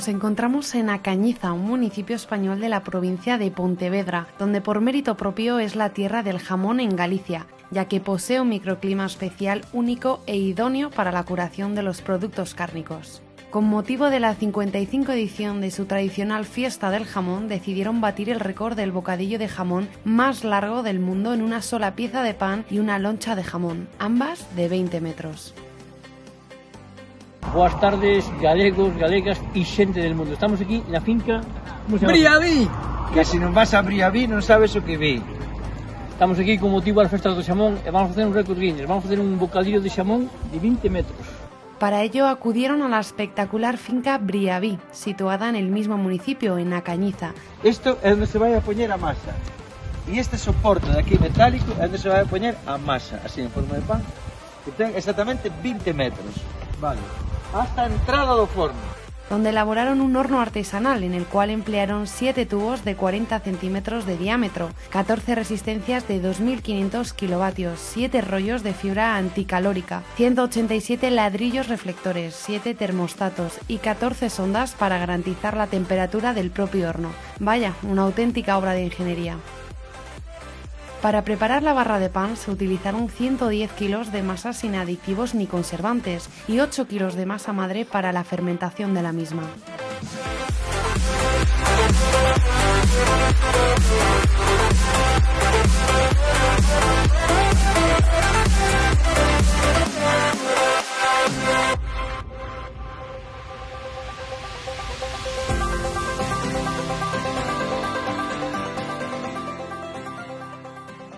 Nos encontramos en A Cañiza, un municipio español de la provincia de Pontevedra, donde por mérito propio es la tierra del jamón en Galicia, ya que posee un microclima especial único e idóneo para la curación de los productos cárnicos. Con motivo de la 55 edición de su tradicional fiesta del jamón, decidieron batir el récord del bocadillo de jamón más largo del mundo en una sola pieza de pan y una loncha de jamón, ambas de 20 metros. Boas tardes, galegos, galegas e xente del mundo. Estamos aquí na finca Briaví! Que se non vas a Briaví non sabes o que ve. Estamos aquí con motivo das festas do xamón e vamos a facer un récord Guinness. Vamos a facer un bocadillo de xamón de 20 metros. Para ello acudieron a la espectacular finca Briaví, situada en el mismo municipio, en A Cañiza. Isto é onde se vai a poñer a masa. E este soporte de aquí metálico é onde se vai a poñer a masa, así en forma de pan, que ten exactamente 20 metros. Vale. Hasta a entrada do forno. Donde elaboraron un horno artesanal en el cual emplearon 7 tubos de 40 centímetros de diámetro, 14 resistencias de 2.500 kilovatios, 7 rollos de fibra anticalórica, 187 ladrillos reflectores, 7 termostatos y 14 sondas para garantizar la temperatura del propio horno. Vaya, una auténtica obra de ingeniería. Para preparar la barra de pan se utilizaron 110 kilos de masa sin aditivos ni conservantes y 8 kilos de masa madre para la fermentación de la misma.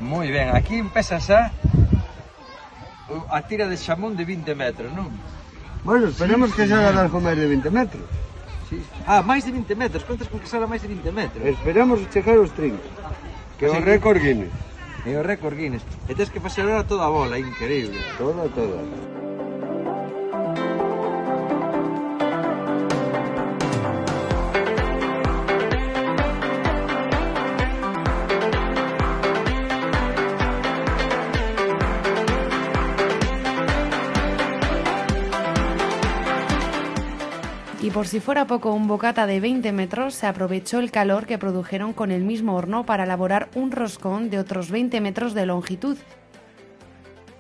Moi ben, aquí empeza xa a tira de xamón de 20 metros, non? Bueno, esperemos que salga algo máis de 20 metros. Sí. Ah, máis de 20 metros, contas con que salga máis de 20 metros? Esperamos chegar aos 30, que é o récord Guinness. É o récord Guinness. E tens que pasar ahora toda a bola, é increíble. Toda. Y por si fuera poco, un bocata de 20 metros se aprovechó el calor que produjeron con el mismo horno para elaborar un roscón de otros 20 metros de longitud.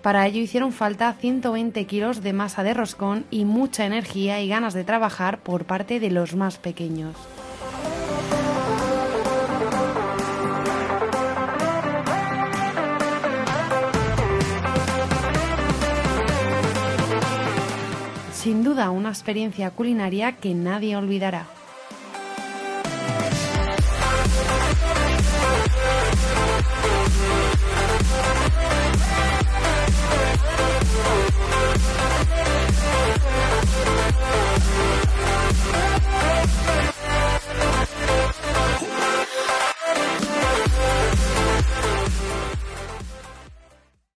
Para ello hicieron falta 120 kilos de masa de roscón y mucha energía y ganas de trabajar por parte de los más pequeños. Sin duda, una experiencia culinaria que nadie olvidará.